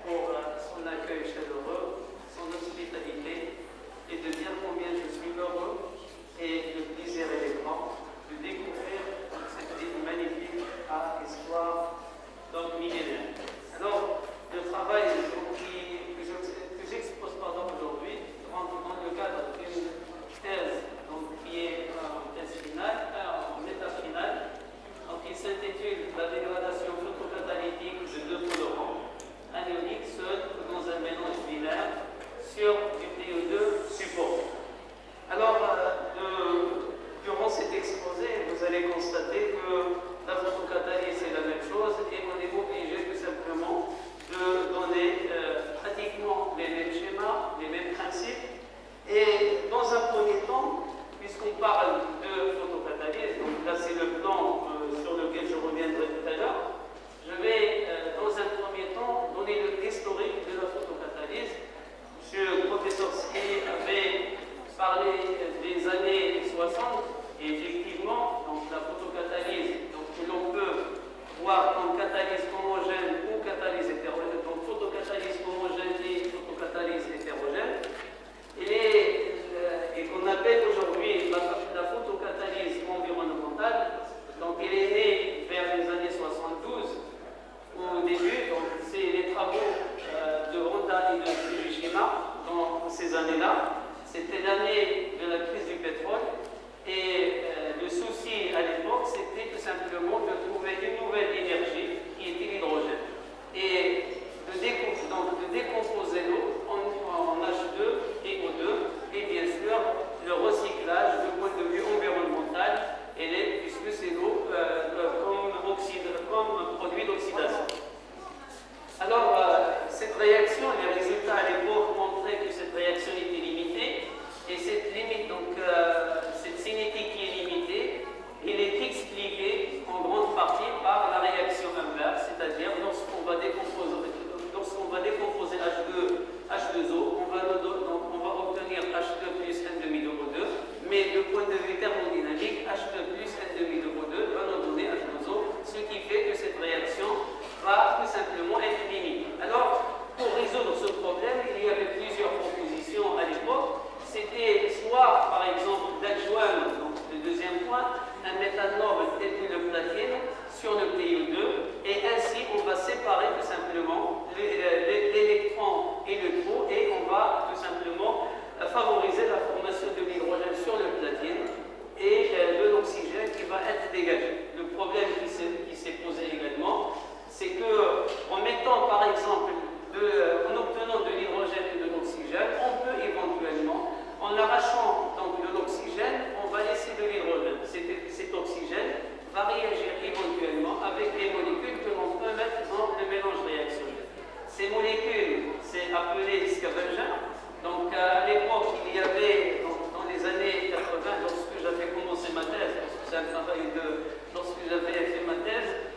pour son accueil chaleureux, son hospitalité, et de dire combien je suis heureux et le plaisir est grand de découvrir cette ville magnifique à histoire millénaire. Alors, le travail que j'expose aujourd'hui rentre dans le cadre d'une thèse qui est en thèse finale, en état final, qui s'intitule La dégradation photocatalytique de deux colorants, anioniques seuls dans un mélange binaire sur du PO2 support. Alors, durant cet exposé, vous allez constater que la photocatalyse c'est la même chose et on est obligé tout simplement de donner pratiquement les mêmes schémas, les mêmes principes. Et dans un premier temps, puisqu'on parle de photocatalyse, donc là c'est le plan sur lequel je reviendrai tout à l'heure, je vais dans un premier temps donner l'historique de la photocatalyse. Monsieur le professeur Ski avait parlé des années 60 et effectivement, donc la photocatalyse, donc que l'on peut voir comme catalyse homogène ou catalyse hétérogène, donc photocatalyse homogène et photocatalyse hétérogène, et qu'on appelle aujourd'hui la photocatalyse environnementale. Donc elle est née vers les années 72 au début, donc c'est les travaux de Honda et de Fukushima dans ces années-là. C'était l'année de la crise du pétrole et le souci à l'époque c'était tout simplement de trouver une nouvelle énergie qui était l'hydrogène et de décomposer l'eau en H2 et O2 et bien sûr le recyclage du point de vue environnemental puisque c'est l'eau comme produit d'oxydation. Alors, cette réaction, les résultats à l'époque montraient que cette réaction était limitée, et cette limite, donc cette cinétique qui est limitée, elle est expliquée en grande partie par la réaction inverse, c'est-à-dire lorsqu'on va décomposer H2O, on va obtenir H2 plus N demi de O2, mais du point de vue thermodynamique, H2 plus N demi de O2 va nous donner H2O, ce qui fait que cette réaction va tout simplement être limitée. Alors, pour résoudre ce problème, il y avait plusieurs propositions à l'époque. C'était soit, par exemple, d'adjoindre, donc le deuxième point, un métal noble tel que le platine sur le PO2, et ainsi on va séparer tout simplement l'électron et le trou, et on va tout simplement favoriser la formation de l'hydrogène sur le platine et de l'oxygène qui va être dégagé. Le problème qui s'est posé également, c'est que en mettant par exemple, en obtenant de l'hydrogène et de l'oxygène, on peut éventuellement, en arrachant donc de l'oxygène, on va laisser de l'hydrogène. Cet oxygène va réagir éventuellement avec les molécules que l'on peut mettre dans le mélange réactionnel. Ces molécules, c'est appelé scavenger. Donc à l'époque, il y avait, dans les années 80, lorsque j'avais commencé ma thèse, lorsque j'avais fait ma thèse,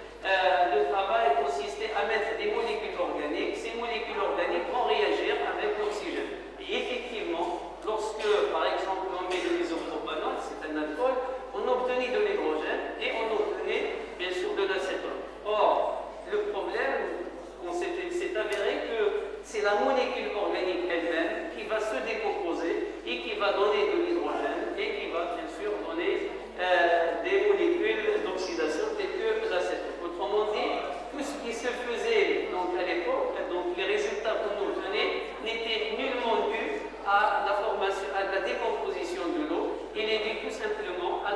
le travail consistait à mettre des molécules organiques. Ces molécules organiques vont réagir avec l'oxygène. Et effectivement, lorsque, par exemple, on met de l'isopropanol, c'est un alcool, on obtenait de l'hydrogène et on obtenait, bien sûr, de l'acétone. Or, le problème, s'est avéré que c'est la molécule organique elle-même qui va se décomposer et qui va donner de l'hydrogène et qui va, bien sûr, donner des molécules d'oxydation telles que l'acétone. Autrement dit, tout ce qui se faisait donc, à l'époque, donc les résultats qu'on obtenait, n'étaient nullement dus à la décomposition de l'eau. Il est dû tout simplement à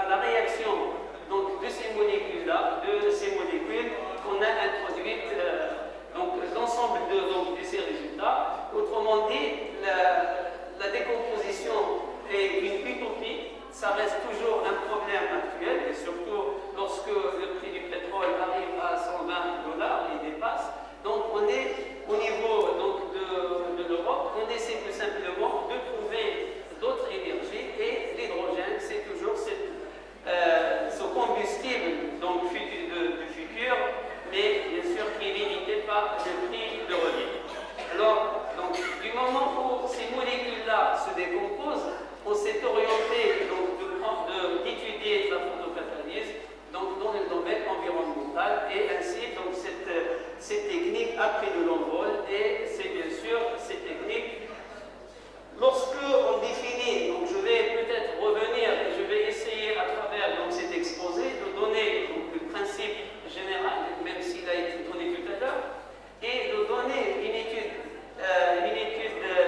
la réaction donc, de ces molécules-là, de ces molécules qu'on a introduites, donc l'ensemble de ces résultats. Autrement dit, la décomposition est une utopie. Ça reste toujours un problème actuel, et surtout lorsque le prix du pétrole arrive à $120 et dépasse. Donc on est au niveau donc, de l'Europe, on essaie tout simplement de trouver d'autres énergies, et l'hydrogène, c'est toujours ce combustible donc, du futur, mais bien sûr qui est limité par le prix de revient. Alors, donc, du moment où ces molécules-là se décomposent, on s'est orienté d'étudier la photocatalyse donc, dans le domaine environnemental, et ainsi donc, ces techniques définit après de l'envol et c'est bien sûr cette technique. Lorsque on définit, donc je vais peut-être revenir et je vais essayer à travers donc, cet exposé de donner donc, le principe général, même s'il a été donné tout à l'heure, et de donner une étude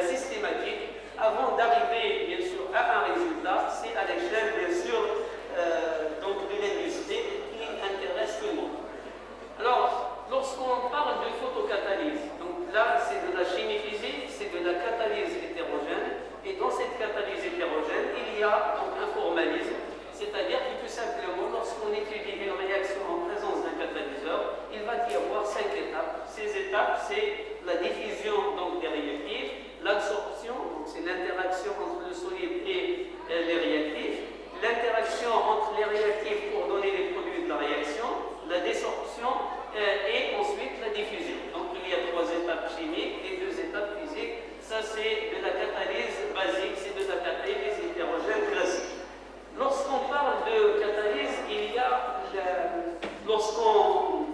systématique avant d'arriver bien sûr à un résultat, c'est à l'échelle bien sûr donc de l'industrie qui intéresse tout le monde. Alors, lorsqu'on parle de photocatalyse, donc là c'est de la chimie physique, c'est de la catalyse hétérogène, et dans cette catalyse hétérogène, il y a donc un formalisme, c'est-à-dire que tout simplement, lorsqu'on étudie une réaction en présence d'un catalyseur, il va y avoir 5 étapes. Ces étapes, c'est la diffusion donc, des réactifs, l'absorption, donc c'est l'interaction entre le solide et les réactifs, l'interaction entre les réactifs pour donner les produits de la réaction, la désorption et ensuite la diffusion. Donc il y a 3 étapes chimiques et 2 étapes physiques. Ça c'est de la catalyse basique, c'est de la catalyse hétérogène classique. Lorsqu'on parle de catalyse, il y a, lorsqu'on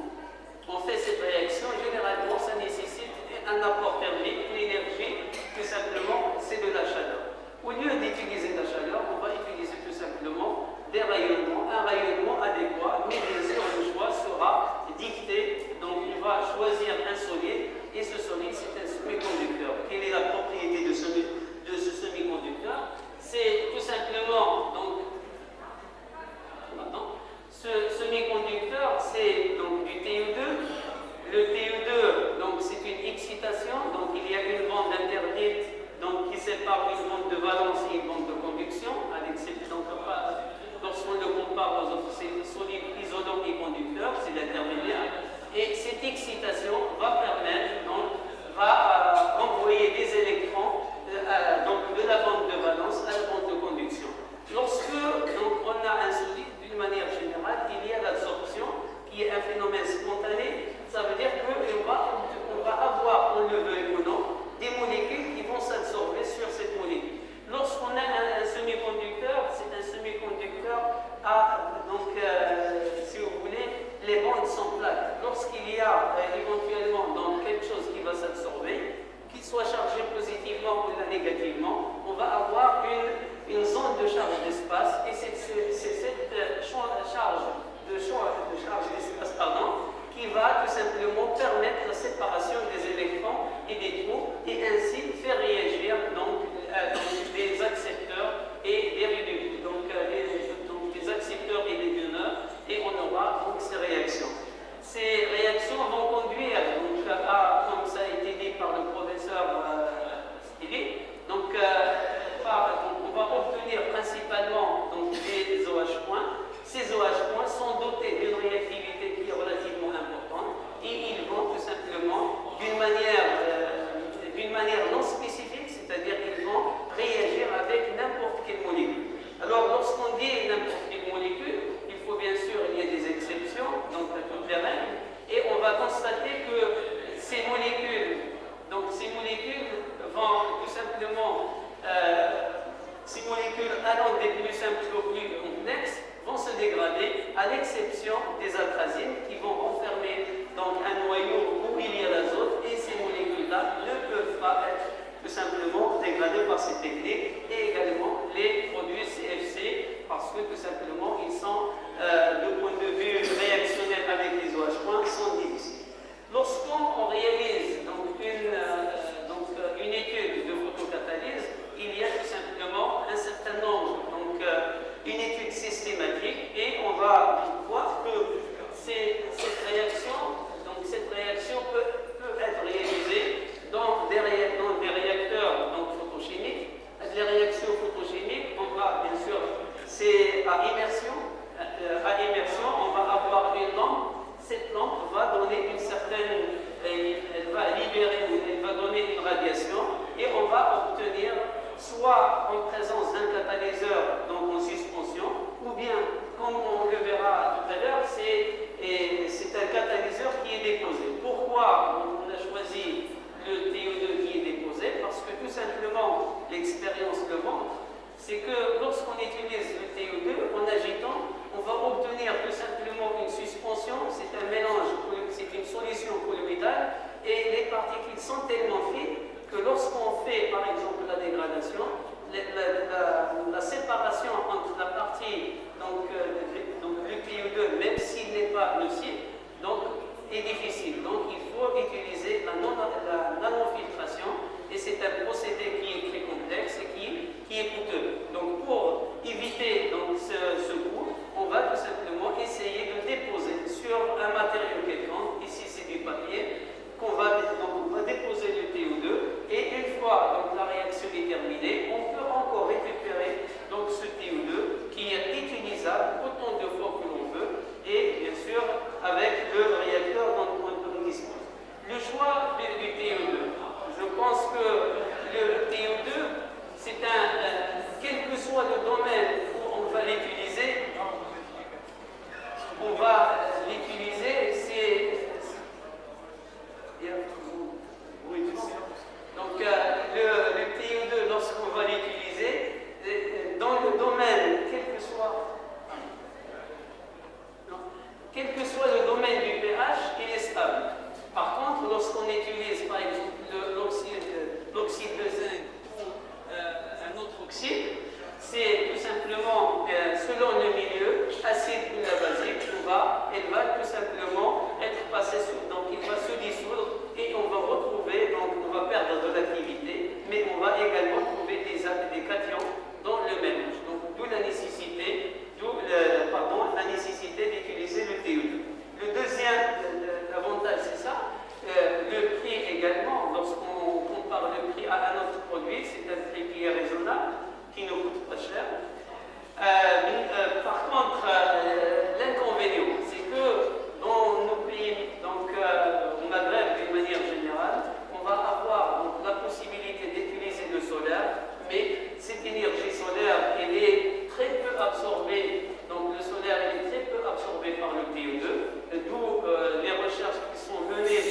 fait cette réaction, généralement ça nécessite un apport thermique, l'énergie, tout simplement c'est de la chaleur. Au lieu d'utiliser la chaleur, on va utiliser tout simplement des rayonnements, un rayonnement adéquat, mais bien sûr le choix sera dicté, donc on va choisir un solide, et ce solide c'est un semi-conducteur. Quelle est la propriété de ce semi-conducteur? C'est tout simplement, donc, ce semi-conducteur c'est donc du TE2. Le TE2, donc c'est une excitation, donc il y a une bande interdite donc, qui sépare une bande de valence et une bande de conduction, à l'exception lorsqu'on le compare aux autres solides isolants et conducteurs, c'est l'intermédiaire. Et cette excitation va permettre, donc, va envoyer des électrons donc, de la bande de valence à la bande de conduction. Lorsque donc, on a un solide, d'une manière générale, il y a l'absorption qui est un phénomène spontané. Ça veut dire qu'on va avoir, on le veuille ou non, des molécules qui vont s'absorber sur cette molécule. Lorsqu'on a un semi-conducteur, c'est un semi-conducteur à, donc, si vous voulez, les bandes sont plates. Lorsqu'il y a éventuellement donc, quelque chose qui va s'absorber, qu'il soit chargé positivement ou négativement, on va avoir une zone de charge d'espace, et c'est cette charge d'espace qui va tout simplement permettre la séparation des électrons et des trous, et ainsi faire réagir donc, des accepteurs et des réducteurs, donc des accepteurs et des donneurs, et on aura donc ces réactions. Ces réactions vont conduire donc, comme ça a été dit par le professeur Stili, donc, on va obtenir principalement donc, des OH points. Ces OH points sont dotés d'une réactivité qui est relativement importante, et ils vont tout simplement d'une manière non spécifique, c'est-à-dire qu'ils vont réagir avec n'importe quelle molécule. Alors lorsqu'on dit n'importe quelle molécule, il faut bien sûr, il y a des exceptions, donc à toutes les règles, et on va constater que ces molécules vont tout simplement, ces molécules allant des plus simples aux plus complexes, vont se dégrader, à l'exception des atrazines qui vont renfermer donc, un noyau où il y a l'azote, et ces molécules-là ne peuvent pas être tout simplement dégradées par cette technique, et également les produits CFC, parce que tout simplement ils sont, de point de vue réactionnel avec les OH, sont difficiles. Lorsqu'on réalise donc, une étude de photocatalyse, il y a tout simplement un certain nombre, donc une étude systématique, et on va voir que cette réaction peut être réalisée dans des réacteurs donc, photochimiques. Les réactions photochimiques, on va bien sûr, c'est à immersion. À immersion, on va avoir une lampe. Cette lampe va donner une certaine, elle va libérer, elle va donner une radiation, et on va obtenir soit en présence d'un catalyseur donc en suspension, ou bien, comme on le verra tout à l'heure, c'est un catalyseur qui est déposé. Pourquoi on a choisi le TO2 qui est déposé? Parce que tout simplement, l'expérience le montre, c'est que lorsqu'on utilise le TO2 en agitant, on va obtenir tout simplement une suspension, c'est un mélange, c'est une solution polymétale, et sont tellement fines que lorsqu'on fait par exemple la dégradation, la séparation entre la partie donc le PO2, même s'il n'est pas nocif, donc est difficile. Donc il faut utiliser la nanofiltration et c'est un procédé qui est très complexe et qui est coûteux. Donc pour éviter donc, ce coût, on va tout simplement essayer de déposer sur un matériau quelconque, ici c'est du papier, on va déposer le TO2 et une fois donc, la réaction est terminée, on peut encore récupérer donc, ce TO2 qui est utilisable autant de fois que l'on veut et bien sûr avec le réacteur dont on dispose. Le choix du TO2, je pense que le TO2 c'est quel que soit le domaine où on va l'utiliser, donc le TO2, lorsqu'on va l'utiliser, dans le domaine, quel que soit le domaine du pH, il est stable. Par contre, lorsqu'on utilise par exemple l'oxyde de zinc ou un autre oxyde, c'est tout simplement, selon le milieu, acide ou basique, elle va tout simplement être passée donc il va se dissoudre et on va retrouver, donc on va perdre de l'activité, mais on va également trouver des cations dans le mélange. Donc d'où la nécessité, d'utiliser le TO2. Le deuxième avantage, c'est ça. Le prix également, lorsqu'on compare le prix à un autre produit, c'est un prix qui est raisonnable, qui ne coûte pas cher. Par contre, l'inconvénient, c'est que dans nos pays, donc au Maghreb d'une manière générale, on va avoir donc, la possibilité d'utiliser le solaire, mais cette énergie solaire, elle est très peu absorbée, donc le solaire elle est très peu absorbé par le TO2, d'où les recherches qui sont menées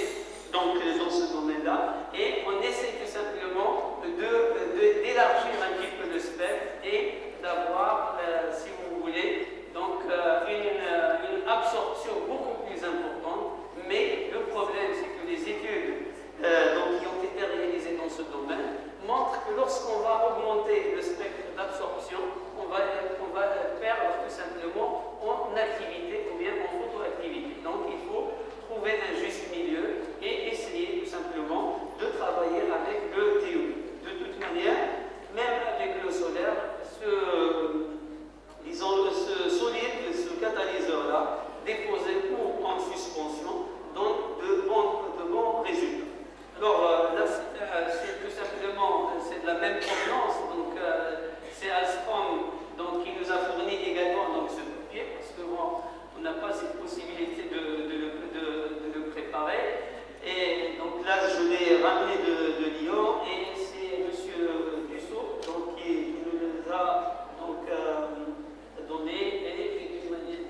donc, dans ce domaine-là, et on essaie tout simplement d'élargir un petit peu le spectre et d'avoir, si vous voulez, donc une absorption beaucoup plus importante, mais le problème c'est que les études qui ont été réalisées dans ce domaine montrent que lorsqu'on va augmenter le spectre d'absorption, on va perdre tout simplement en activité ou bien en photoactivité. Donc il faut trouver un juste milieu et essayer tout simplement de travailler avec le TO2. De toute manière, même avec le solaire, ce solide, ce catalyseur-là, déposé ou en suspension, donne de bons résultats. Alors là, c'est tout simplement c'est de la même provenance, donc c'est Alstom qui nous a fourni également donc, ce papier, parce que bon, on n'a pas cette possibilité de le préparer. Et donc là, je l'ai ramené de Lyon et c'est M. Dussault qui nous les a donc, donné et d'une manière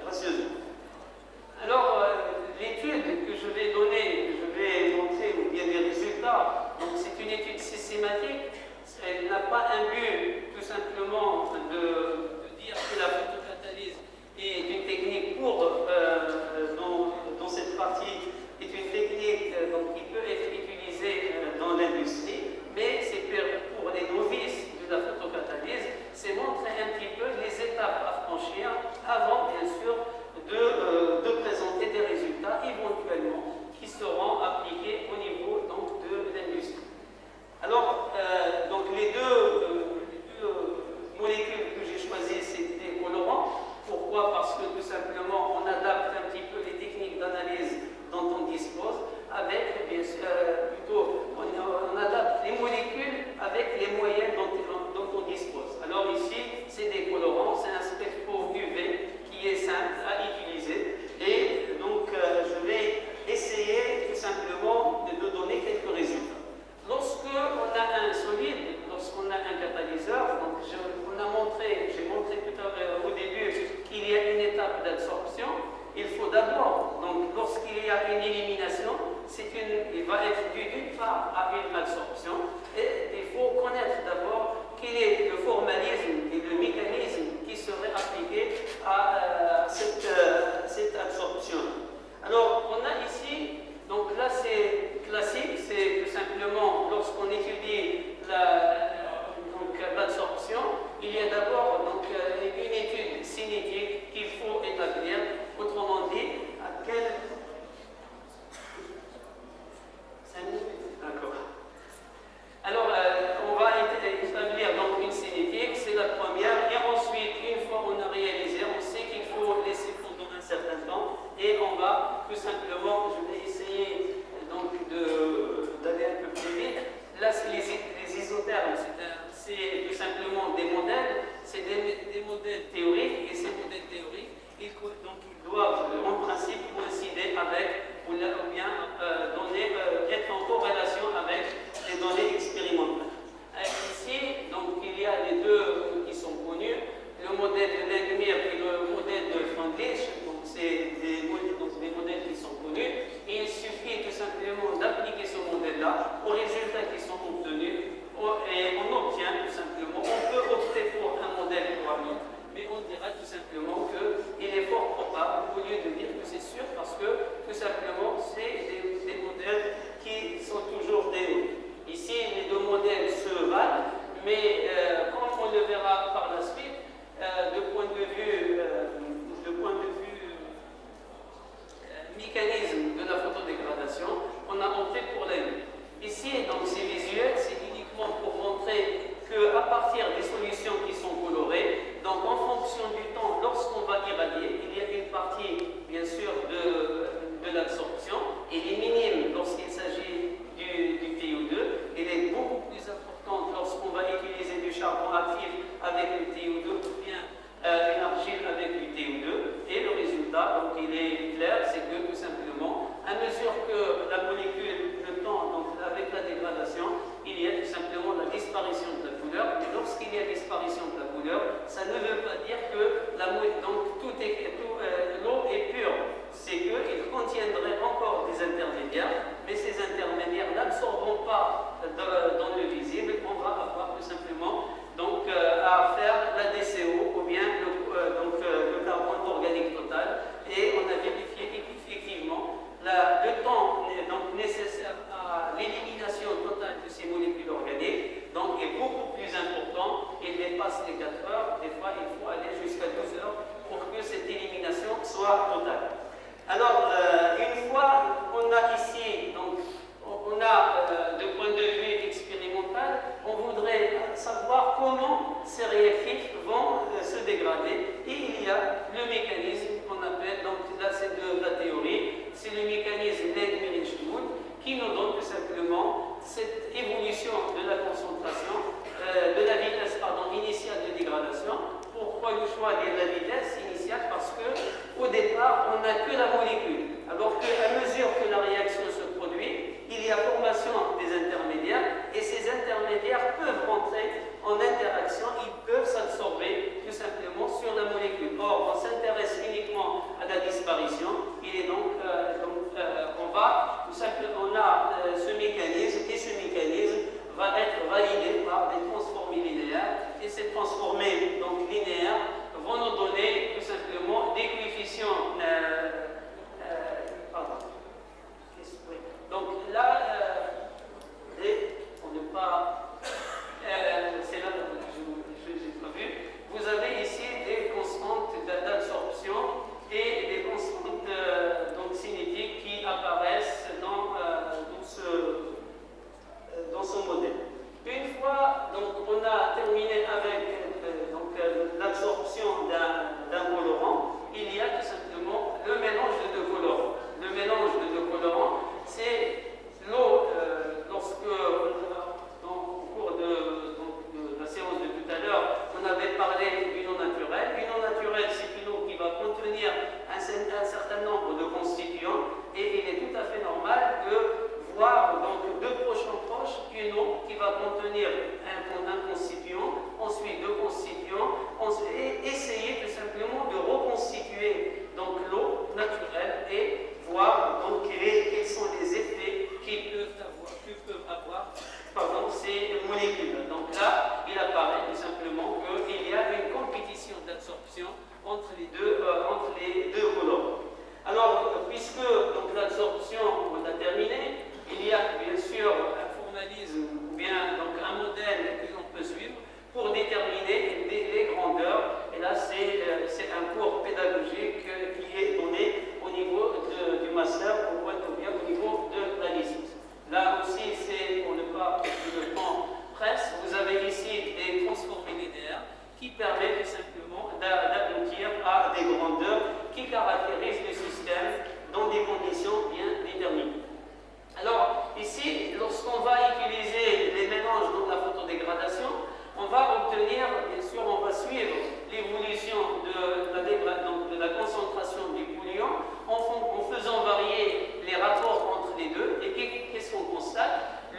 gracieusement. Alors, l'étude que je vais donner, que je vais montrer, ou bien des résultats, donc c'est une étude systématique. Elle n'a pas un but tout simplement de dire que la photocatalyse est une technique dans cette partie est une technique qui peut être utilisée dans l'industrie, mais c'est pour les novices de la photocatalyse, c'est montrer un petit peu les étapes à franchir avant bien sûr de présenter des résultats éventuellement qui seront appliqués au niveau donc, de l'industrie. Alors, les deux molécules que j'ai choisies, c'est des colorants. Pourquoi? Parce que tout simplement, on adapte un petit peu les techniques d'analyse dont on dispose avec, bien sûr, on adapte les molécules avec les moyens dont on dispose. Alors ici, c'est des colorants, c'est un spectro UV qui est simple à utiliser. Et donc, je vais essayer tout simplement de donner quelques résultats. Lorsqu'on a un solide, lorsqu'on a un catalyseur, donc j'ai montré tout à l'heure au début qu'il y a une étape d'absorption. Il faut d'abord, donc lorsqu'il y a une élimination, il va être dû d'une part à une absorption et il faut connaître d'abord quel est le formalisme et le mécanisme qui serait appliqué à cette absorption. Alors on a ici, donc là c'est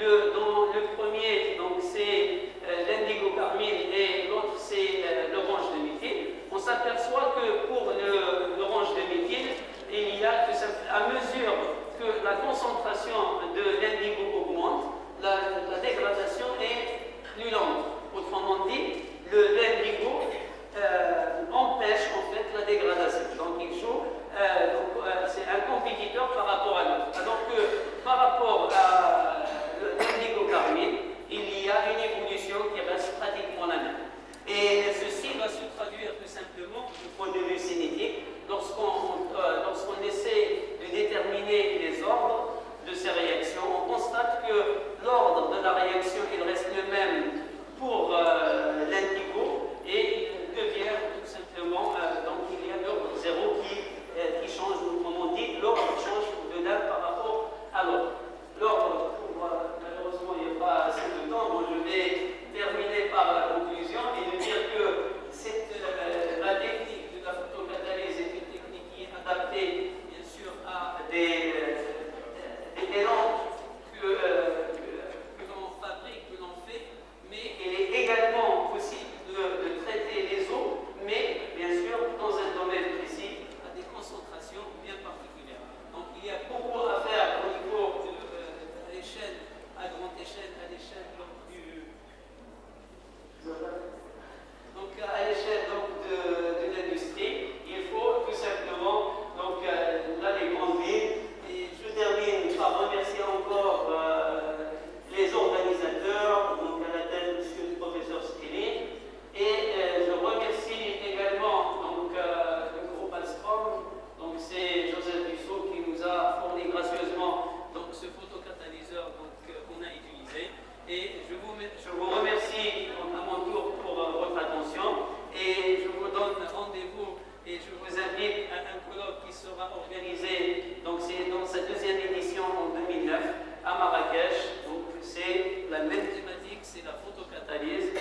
Dans le premier, c'est l'indigo carmine et l'autre c'est l'orange de méthyle. On s'aperçoit que pour l'orange de méthyle, il y a à mesure que la concentration de l'indigo augmente, la dégradation est plus lente. Autrement dit, l'indigo empêche en fait la dégradation. Donc il joue, c'est un compétiteur par rapport à l'autre. Alors que par rapport à l'indigo carmine, il y a une évolution qui reste pratiquement la même. Et ceci va se traduire tout simplement du point de vue cinétique lorsqu'on essaie de déterminer les ordres de ces réactions. On constate que l'ordre de la réaction il reste le même pour l'indigo et il devient tout simplement, donc il y a l'ordre 0 qui change, comme on dit, l'ordre change de l'un par rapport à l'autre. L'ordre, malheureusement il n'y a pas assez de temps, donc je vais terminer par la conclusion et de dire que la technique de la photocatalyse est une technique qui est adaptée bien sûr à des mélanges que l'on fabrique, que l'on fait, mais il est également possible de traiter les eaux, mais bien sûr dans un domaine précis, à des concentrations bien particulières. Donc il y a beaucoup à faire au niveau à l'échelle, à grande échelle, à l'échelle à l'échelle de l'industrie. Il faut tout simplement là les grandes lignes. Et je termine par remercier encore les organisateurs, donc à la tête monsieur le professeur Skilling. Et je remercie également le groupe Alstrom. Donc c'est Joseph Dussault qui nous a fourni gracieusement ce photocatalyseur qu'on a utilisé. Et je vous remercie à mon tour pour votre attention et je vous donne rendez-vous et je vous invite à un colloque qui sera organisé, donc c'est dans sa deuxième édition en 2009 à Marrakech. Donc c'est la même thématique, c'est la photocatalyse.